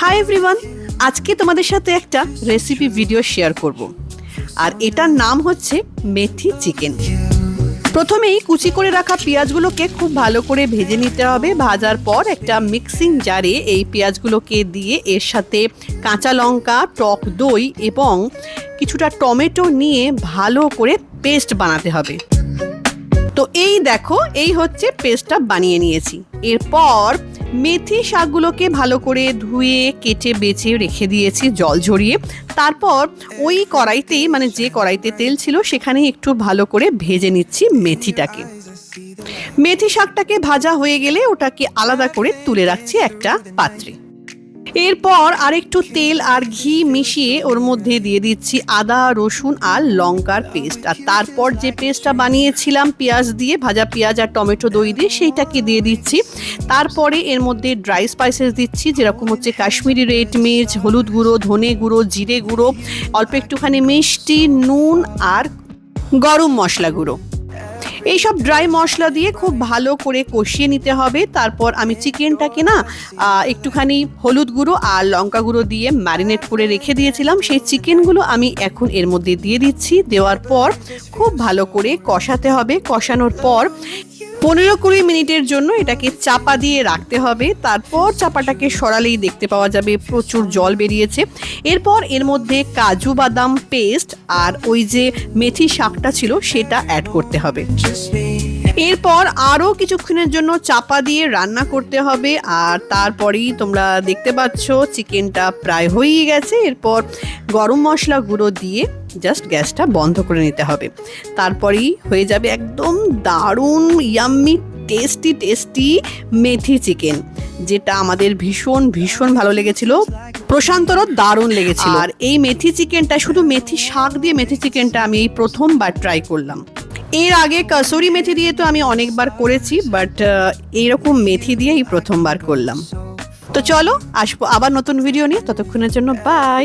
Hi everyone, আজকে তোমাদের সাথে একটা রেসিপি ভিডিও শেয়ার করব আর এটার নাম হচ্ছে মেথি চিকেন। প্রথমেই কুচি করে রাখা পেঁয়াজগুলোকে খুব ভালো করে ভেজে নিতে হবে। ভাজার পর একটা মিক্সিং জারে এই পেঁয়াজগুলোকে দিয়ে এর সাথে কাঁচা লঙ্কা, টক দই এবং কিছুটা টমেটো নিয়ে ভালো করে পেস্ট বানাতে হবে। তো এই দেখো, এই হচ্ছে পেস্টটা বানিয়ে নিয়েছি। এরপর মেথি শাকগুলোকে ভালো করে ধুয়ে কেটে বেছে রেখে দিয়েছি জল ঝরিয়ে। তারপর ওই কড়াইতেই, মানে যে কড়াইতে তেল ছিল সেখানেই একটু ভালো করে ভেজে নিচ্ছি মেথিটাকে। মেথি শাকটাকে ভাজা হয়ে গেলে ওটাকে আলাদা করে তুলে রাখছি একটা পাত্রে। এরপর আরেকটু তেল আর ঘি মিশিয়ে ওর মধ্যে দিয়ে দিচ্ছি আদা, রসুন আর লঙ্কার পেস্ট। আর তারপর যে পেস্টটা বানিয়েছিলাম পেঁয়াজ দিয়ে, ভাজা পেঁয়াজ আর টমেটো দই দিয়ে, সেইটাকে দিয়ে দিচ্ছি। তারপরে এর মধ্যে ড্রাই স্পাইসেস দিচ্ছি, যেরকম হচ্ছে কাশ্মীরি রেড মির্চ, হলুদ গুঁড়ো, ধনে গুঁড়ো, জিরে গুঁড়ো, অল্প একটুখানি মিষ্টি, নুন আর গরম মশলা গুঁড়ো। এইসব ড্রাই মশলা দিয়ে খুব ভালো করে কষিয়ে নিতে হবে। তারপর আমি চিকেনটাকে একটুখানি হলুদ গুঁড়ো আর লঙ্কা গুঁড়ো দিয়ে ম্যারিনেট করে রেখে দিয়েছিলাম। সেই চিকেনগুলো আমি এখন এর মধ্যে দিয়ে দিচ্ছি। দেওয়ার পর খুব ভালো করে কষাতে হবে। কষানোর পর 15-20 মিনিটের জন্য এটাকে চাপা দিয়ে রাখতে হবে। তারপর চাপাটাকে সরালেই দেখতে পাওয়া যাবে প্রচুর জল বেরিয়েছে। এরপর এর মধ্যে কাজু বাদাম পেস্ট আর ওই যে মেথি শাকটা ছিল সেটা অ্যাড করতে হবে। এরপর আরও কিছুক্ষণের জন্য চাপা দিয়ে রান্না করতে হবে। আর তারপরেই তোমরা দেখতে পাচ্ছ চিকেনটা প্রায় হয়েই গেছে। এরপর গরম মশলা গুঁড়ো দিয়ে জাস্ট গ্যাসটা বন্ধ করে নিতে হবে। তারপরেই হয়ে যাবে একদম দারুণ ইয়াম্মি টেস্টি মেথি চিকেন, যেটা আমাদের ভীষণ ভীষণ ভালো লেগেছিল। প্রশান্তরও দারুণ লেগেছিল। আর এই মেথি চিকেনটা, শুধু মেথি শাক দিয়ে মেথি চিকেনটা আমি এই প্রথমবার ট্রাই করলাম। এর আগে কসুরি মেথি দিয়ে তো আমি অনেকবার করেছি, বাট এইরকম মেথি দিয়েই প্রথমবার করলাম। তো চলো, আসবো আবার নতুন ভিডিও নিয়ে। ততক্ষণের জন্য বাই।